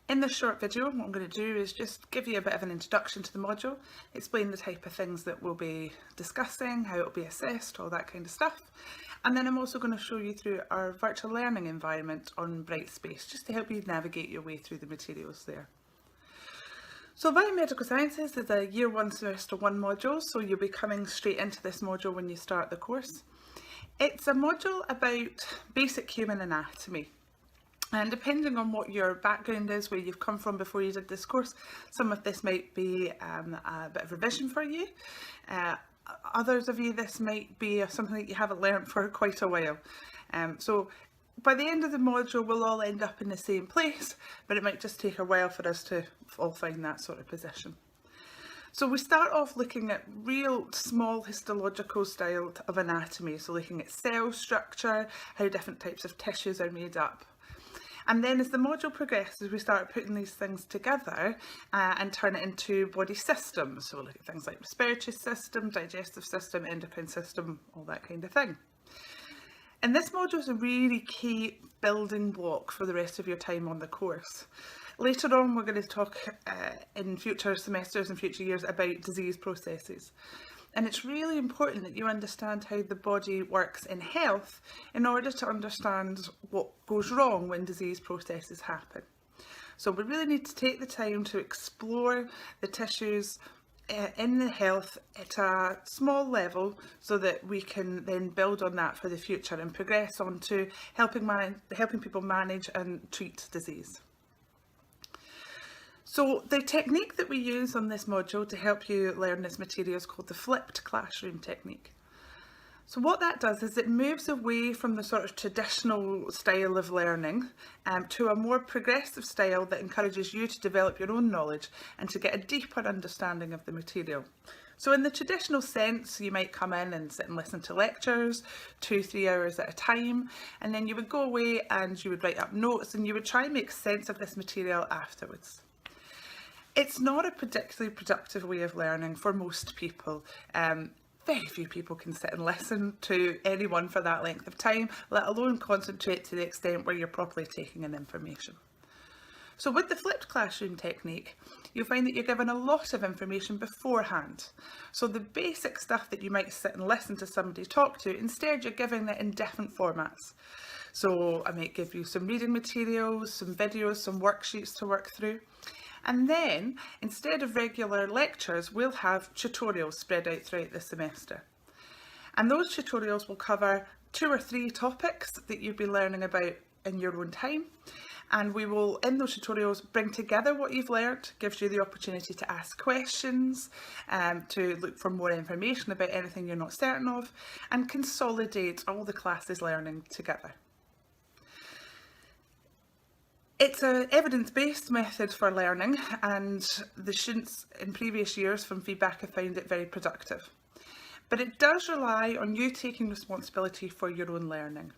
In this short video, what I'm going to do is just give you a bit of an introduction to the module, explain the type of things that we'll be discussing, how it will be assessed, all that kind of stuff. And then I'm also going to show you through our virtual learning environment on Brightspace, just to help you navigate your way through the materials there. So Biomedical Sciences is a year 1 semester 1 module, so you'll be coming straight into this module when you start the course. It's a module about basic human anatomy. And depending on what your background is, where you've come from before you did this course, some of this might be a bit of revision for you. Others of you, this might be something that you haven't learnt for quite a while. So by the end of the module, we'll all end up in the same place, but it might just take a while for us to all find that sort of position. So we start off looking at real small histological style of anatomy, so looking at cell structure, how different types of tissues are made up. And then as the module progresses, we start putting these things together and turn it into body systems. So we'll look at things like respiratory system, digestive system, endocrine system, all that kind of thing. And this module is a really key building block for the rest of your time on the course. Later on, we're going to talk in future semesters and future years about disease processes. And it's really important that you understand how the body works in health in order to understand what goes wrong when disease processes happen. So we really need to take the time to explore the tissues in the health at a small level so that we can then build on that for the future and progress on to helping people manage and treat disease. So the technique that we use on this module to help you learn this material is called the flipped classroom technique. So what that does is it moves away from the sort of traditional style of learning to a more progressive style that encourages you to develop your own knowledge and to get a deeper understanding of the material. So in the traditional sense, you might come in and sit and listen to lectures 2-3 hours at a time, and then you would go away and you would write up notes and you would try and make sense of this material afterwards. It's not a particularly productive way of learning for most people. Very few people can sit and listen to anyone for that length of time, let alone concentrate to the extent where you're properly taking in information. So with the flipped classroom technique, you'll find that you're given a lot of information beforehand. So the basic stuff that you might sit and listen to somebody talk to, instead you're giving it in different formats. So I might give you some reading materials, some videos, some worksheets to work through. And then, instead of regular lectures, we'll have tutorials spread out throughout the semester. And those tutorials will cover 2 or 3 topics that you'll be learning about in your own time. And we will, in those tutorials, bring together what you've learnt, gives you the opportunity to ask questions, to look for more information about anything you're not certain of, and consolidate all the classes' learning together. It's an evidence-based method for learning, and the students in previous years from feedback have found it very productive. But it does rely on you taking responsibility for your own learning.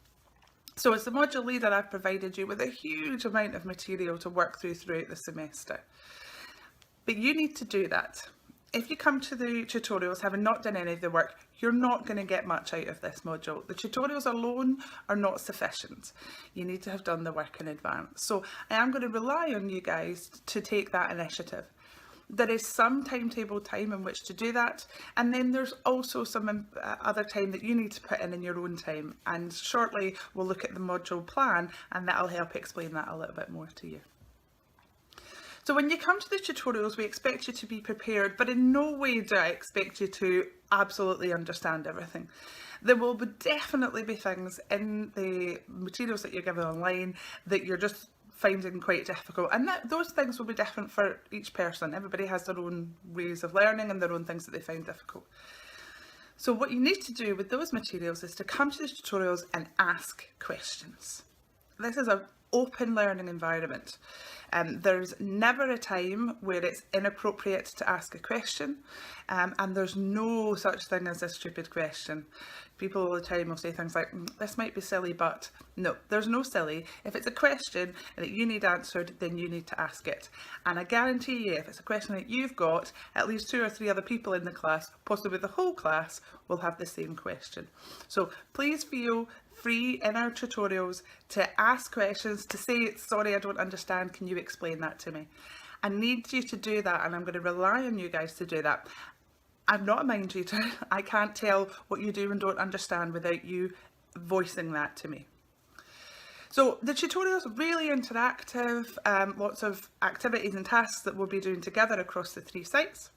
So as the module leader, I've provided you with a huge amount of material to work through throughout the semester. But you need to do that. If you come to the tutorials having not done any of the work, you're not going to get much out of this module. The tutorials alone are not sufficient. You need to have done the work in advance. So I am going to rely on you guys to take that initiative. There is some timetable time in which to do that, and then there's also some other time that you need to put in your own time. And shortly we'll look at the module plan, and that'll help explain that a little bit more to you. So when you come to the tutorials, we expect you to be prepared, but in no way do I expect you to absolutely understand everything. There will definitely be things in the materials that you're given online that you're just finding quite difficult, and those things will be different for each person. Everybody has their own ways of learning and their own things that they find difficult. So what you need to do with those materials is to come to the tutorials and ask questions. This is an open learning environment. There's never a time where it's inappropriate to ask a question. And there's no such thing as a stupid question. People all the time will say things like, this might be silly, but no, there's no silly. If it's a question that you need answered, then you need to ask it. And I guarantee you, if it's a question that you've got, at least 2 or 3 other people in the class, possibly the whole class, will have the same question. So please feel free in our tutorials to ask questions, to say, sorry, I don't understand, can you explain that to me? I need you to do that, and I'm going to rely on you guys to do that. I'm not a mind reader. I can't tell what you do and don't understand without you voicing that to me. So the tutorial is really interactive, lots of activities and tasks that we'll be doing together across the 3 sites.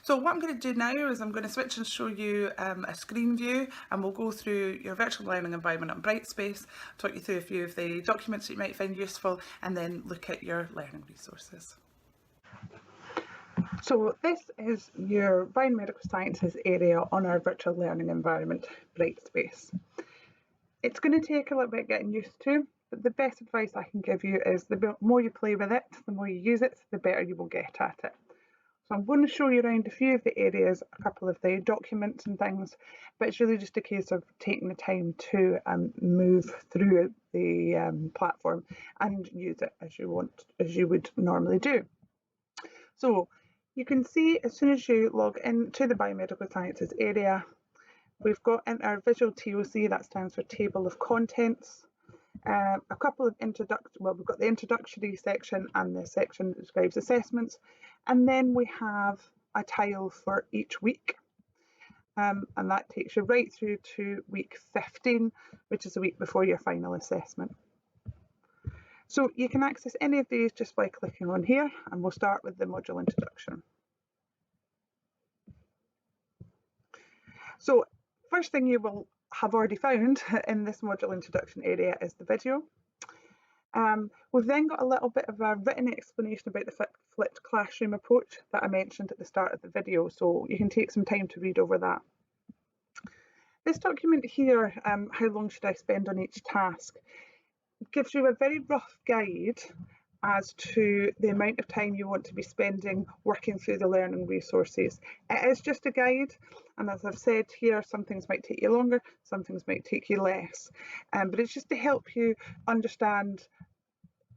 So what I'm going to do now is I'm going to switch and show you a screen view, and we'll go through your virtual learning environment on Brightspace, talk you through a few of the documents that you might find useful, and then look at your learning resources. So this is your biomedical sciences area on our virtual learning environment, Brightspace. It's going to take a little bit getting used to, but the best advice I can give you is the more you play with it, the more you use it, the better you will get at it. So I'm going to show you around a few of the areas, a couple of the documents and things, but it's really just a case of taking the time to move through the platform and use it as you would normally do. So you can see as soon as you log into the biomedical sciences area, we've got in our visual TOC, that stands for table of contents, a couple of we've got the introductory section and the section that describes assessments, and then we have a tile for each week, and that takes you right through to week 15, which is a week before your final assessment. So you can access any of these just by clicking on here, and we'll start with the module introduction. So first thing you will have already found in this module introduction area is the video. We've then got a little bit of a written explanation about the flipped classroom approach that I mentioned at the start of the video, so you can take some time to read over that. This document here, how long should I spend on each task, gives you a very rough guide as to the amount of time you want to be spending working through the learning resources. It is just a guide, and as I've said here, some things might take you longer, some things might take you less, but it's just to help you understand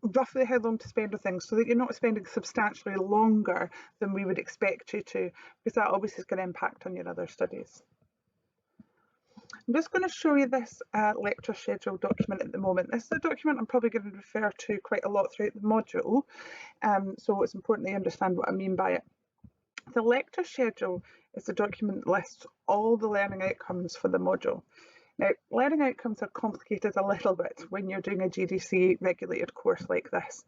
roughly how long to spend on things, so that you're not spending substantially longer than we would expect you to, because that obviously is going to impact on your other studies. I'm just going to show you this lecture schedule document at the moment. This is a document I'm probably going to refer to quite a lot throughout the module, so it's important that you understand what I mean by it. The lecture schedule is the document that lists all the learning outcomes for the module. Now, learning outcomes are complicated a little bit when you're doing a GDC regulated course like this,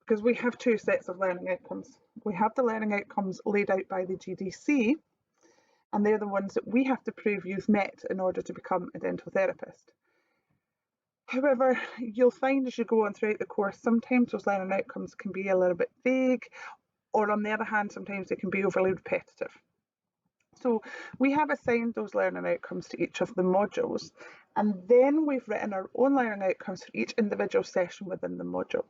because we have 2 sets of learning outcomes. We have the learning outcomes laid out by the GDC, and they're the ones that we have to prove you've met in order to become a dental therapist. However, you'll find as you go on throughout the course, sometimes those learning outcomes can be a little bit vague, or on the other hand, sometimes they can be overly repetitive. So we have assigned those learning outcomes to each of the modules, and then we've written our own learning outcomes for each individual session within the module.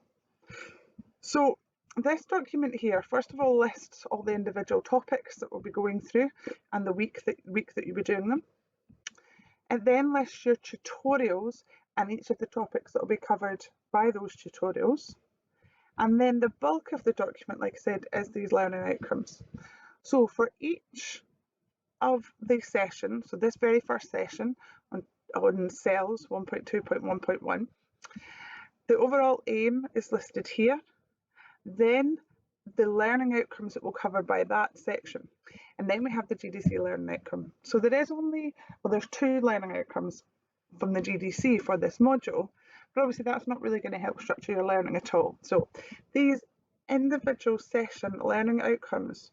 So this document here, first of all, lists all the individual topics that we'll be going through and the week that you'll be doing them. It then lists your tutorials and each of the topics that will be covered by those tutorials. And then the bulk of the document, like I said, is these learning outcomes. So for each of these sessions, so this very first session on cells 1.2.1.1, the overall aim is listed here. Then the learning outcomes that we'll cover by that section, and then we have the GDC learning outcome. So there is there's 2 learning outcomes from the GDC for this module, but obviously that's not really going to help structure your learning at all. So these individual session learning outcomes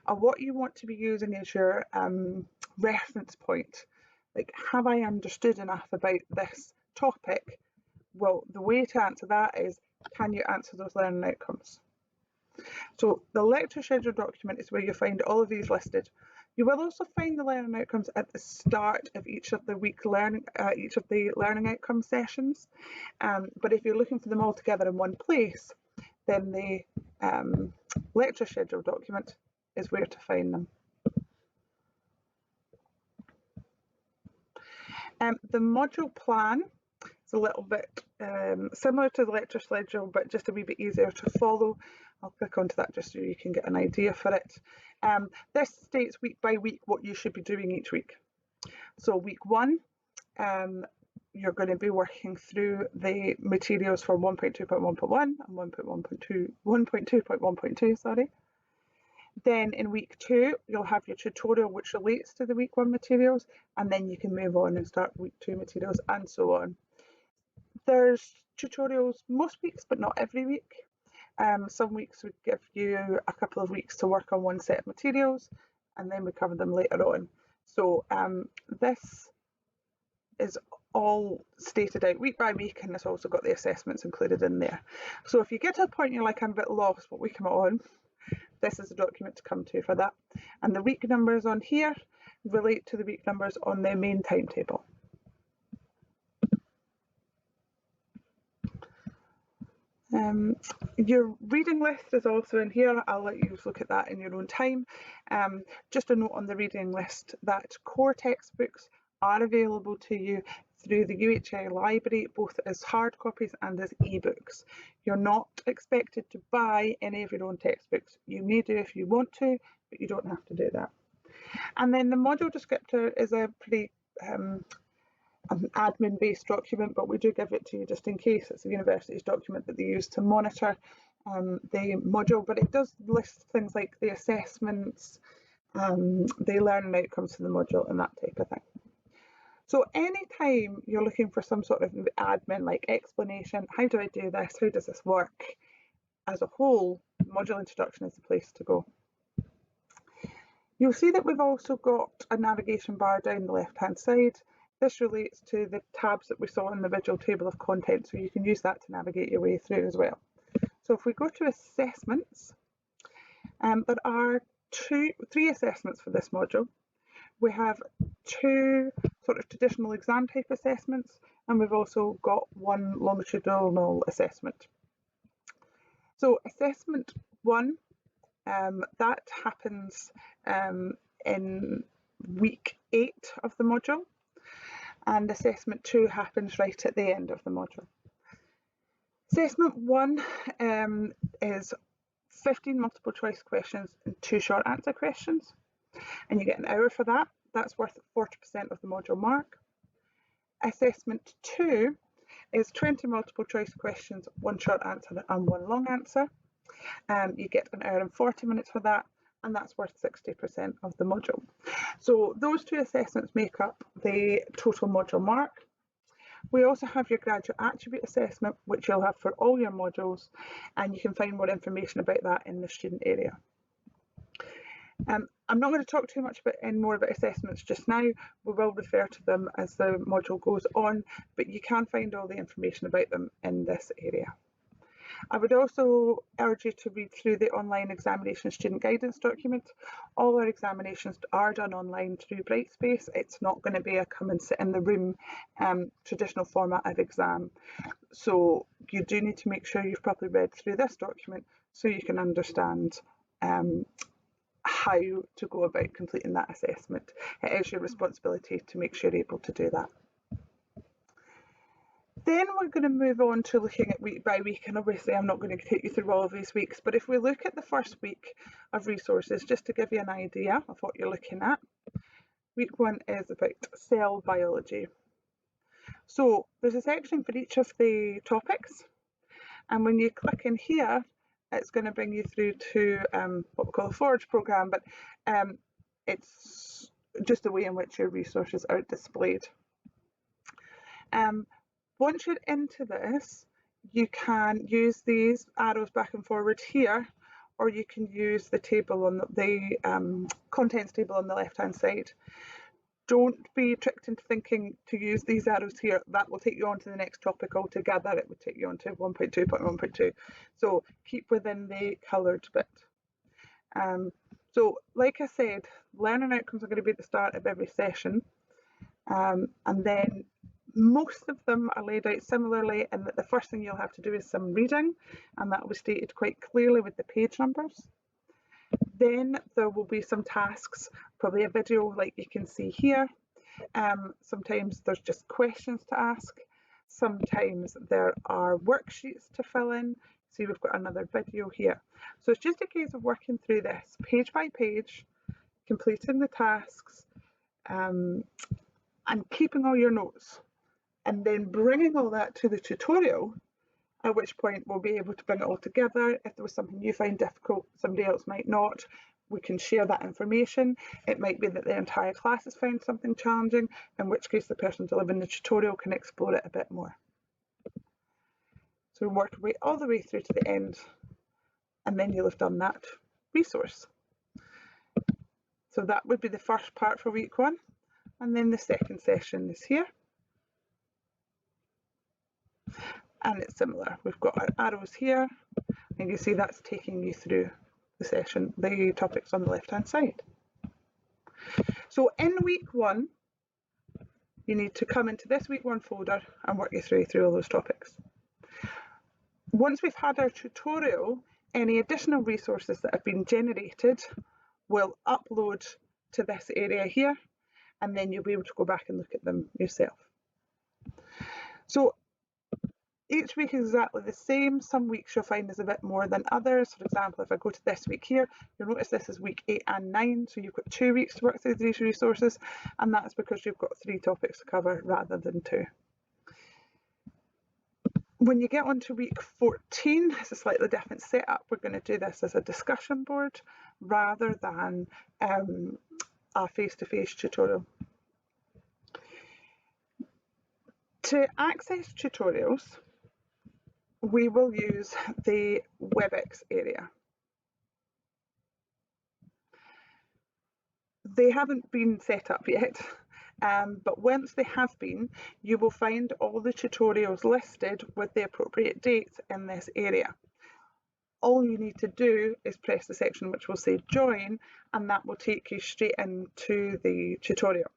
are what you want to be using as your reference point. Like, have I understood enough about this topic? Well, the way to answer that is, can you answer those learning outcomes? So the lecture schedule document is where you find all of these listed. You will also find the learning outcomes at the start of each of the learning outcome sessions. But if you're looking for them all together in one place, then the lecture schedule document is where to find them. The module plan is a little bit similar to the lecture schedule, but just a wee bit easier to follow. I'll click onto that just so you can get an idea for it. This states week by week what you should be doing each week. So week 1, you're going to be working through the materials for 1.2.1.1 and 1.2.1.2, sorry. Then in week 2, you'll have your tutorial which relates to the week 1 materials, and then you can move on and start week 2 materials and so on. There's tutorials most weeks, but not every week. Some weeks we give you a couple of weeks to work on one set of materials, and then we cover them later on. So this is all stated out week by week, and it's also got the assessments included in there. So if you get to a point you're like, I'm a bit lost, what week am I on? This is the document to come to for that. And the week numbers on here relate to the week numbers on the main timetable. Your reading list is also in here. I'll let you look at that in your own time. Just a note on the reading list that core textbooks are available to you through the UHI library, both as hard copies and as ebooks. You're not expected to buy any of your own textbooks. You may do if you want to, but you don't have to do that. And then the module descriptor is a pretty an admin-based document, but we do give it to you just in case. It's a university's document that they use to monitor the module, but it does list things like the assessments, the learning outcomes for the module and that type of thing. So anytime you're looking for some sort of admin, like explanation, how do I do this, how does this work, as a whole, module introduction is the place to go. You'll see that we've also got a navigation bar down the left-hand side. This relates to the tabs that we saw in the visual table of content, so you can use that to navigate your way through as well. So if we go to assessments, there are three assessments for this module. We have 2 sort of traditional exam type assessments, and we've also got 1 longitudinal assessment. So assessment 1, that happens in week 8 of the module, and assessment 2 happens right at the end of the module. Assessment 1 is 15 multiple choice questions and 2 short answer questions, and you get an hour for that. That's worth 40% of the module mark. Assessment 2 is 20 multiple choice questions, 1 short answer and 1 long answer. You get an hour and 40 minutes for that, and that's worth 60% of the module. So those 2 assessments make up the total module mark. We also have your graduate attribute assessment, which you'll have for all your modules, and you can find more information about that in the student area. I'm not going to talk too much more about assessments just now. We will refer to them as the module goes on, but you can find all the information about them in this area. I would also urge you to read through the online examination student guidance document. All our examinations are done online through Brightspace. It's not going to be a come and sit in the room traditional format of exam. So you do need to make sure you've properly read through this document so you can understand how to go about completing that assessment. It is your responsibility to make sure you're able to do that. Then we're going to move on to looking at week by week, and obviously I'm not going to take you through all of these weeks, but if we look at the first week of resources, just to give you an idea of what you're looking at, week 1 is about cell biology. So there's a section for each of the topics, and when you click in here, it's going to bring you through to what we call a Forge program, but it's just the way in which your resources are displayed. Once you're into this, you can use these arrows back and forward here, or you can use the table on the contents table on the left-hand side. Don't be tricked into thinking to use these arrows here. That will take you on to the next topic altogether. It would take you on to 1.2.1.2. So keep within the coloured bit. So like I said, learning outcomes are going to be at the start of every session. And then most of them are laid out similarly, in that the first thing you'll have to do is some reading, and that will be stated quite clearly with the page numbers. Then there will be some tasks, probably a video like you can see here, Sometimes there's just questions to ask. Sometimes there are worksheets to fill in. See, we've got another video here. So it's just a case of working through this page by page, completing the tasks, and keeping all your notes, and then bringing all that to the tutorial, at which point we'll be able to bring it all together. If there was something you find difficult, somebody else might not, we can share that information. It might be that the entire class has found something challenging, in which case the person delivering the tutorial can explore it a bit more. So we work all the way through to the end, and then you'll have done that resource. So that would be the first part for week 1, and then the second session is here. And it's similar. We've got our arrows here, and you see that's taking you through the session, the topics on the left-hand side. So in week 1, you need to come into this week 1 folder and work your through all those topics. Once we've had our tutorial, any additional resources that have been generated will upload to this area here, and then you'll be able to go back and look at them yourself. So each week is exactly the same. Some weeks you'll find there's a bit more than others. For example, if I go to this week here, you'll notice this is week 8 and 9, so you've got 2 weeks to work through these resources, and that's because you've got 3 topics to cover rather than 2. When you get onto week 14, it's a slightly different setup. We're going to do this as a discussion board rather than a face-to-face tutorial. To access tutorials, we will use the WebEx area. They haven't been set up yet, but once they have been, you will find all the tutorials listed with the appropriate dates in this area. All you need to do is press the section which will say join, and that will take you straight into the tutorial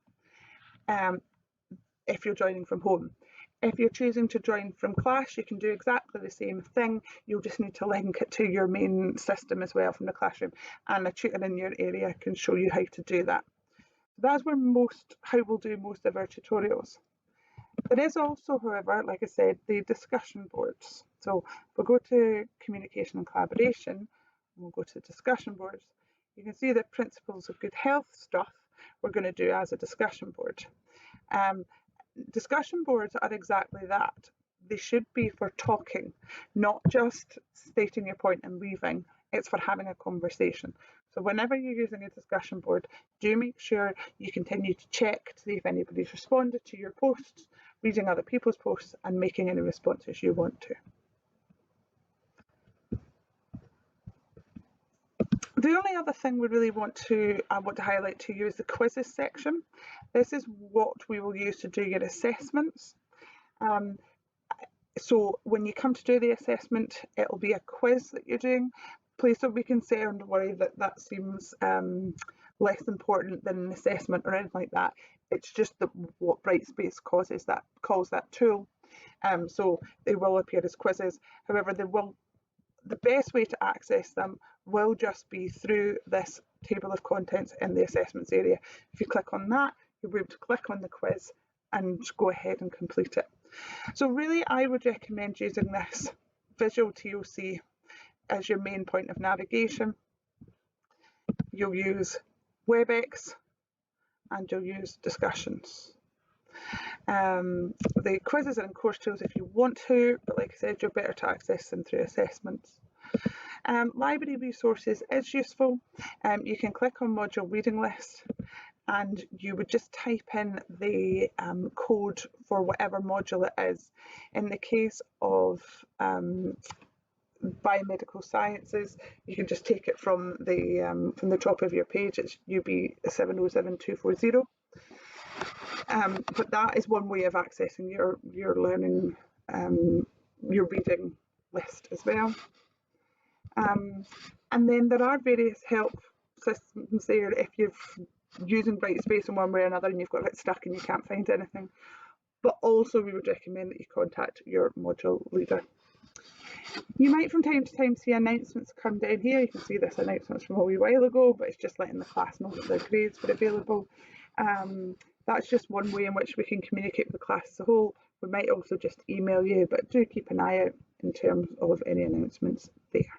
if you're joining from home. If you're choosing to join from class, you can do exactly the same thing. You'll just need to link it to your main system as well from the classroom, and a tutor in your area can show you how to do that. That's how we'll do most of our tutorials. There is also, however, like I said, the discussion boards. So if we go to communication and collaboration, and we'll go to discussion boards, you can see the principles of good health stuff we're going to do as a discussion board. Discussion boards are exactly that. They should be for talking, not just stating your point and leaving. It's for having a conversation. So whenever you're using a discussion board, do make sure you continue to check to see if anybody's responded to your posts, reading other people's posts, and making any responses you want to. The only other thing we really want to highlight to you is the quizzes section. This is what we will use to do your assessments. So when you come to do the assessment, it'll be a quiz that you're doing. Please don't be concerned or worry that seems less important than an assessment or anything like that. It's just what Brightspace calls that tool. So they will appear as quizzes. However, the best way to access them will just be through this table of contents in the assessments area. If you click on that, you'll be able to click on the quiz and go ahead and complete it. So really, I would recommend using this visual TOC as your main point of navigation. You'll use WebEx and you'll use discussions. The quizzes are in course tools if you want to, but like I said, you're better to access them through assessments. Library resources is useful. You can click on module reading list, and you would just type in the code for whatever module it is. In the case of biomedical sciences, you can just take it from the top of your page. It's UB 707240. But that is one way of accessing your learning, your reading list as well. And then there are various help systems there if you're using Brightspace in one way or another and you've got it stuck and you can't find anything. But also we would recommend that you contact your module leader. You might from time to time see announcements come down here. You can see this announcement from a wee while ago, but it's just letting the class know that their grades were available. that's just one way in which we can communicate with the class as a whole. We might also just email you, but do keep an eye out in terms of any announcements there.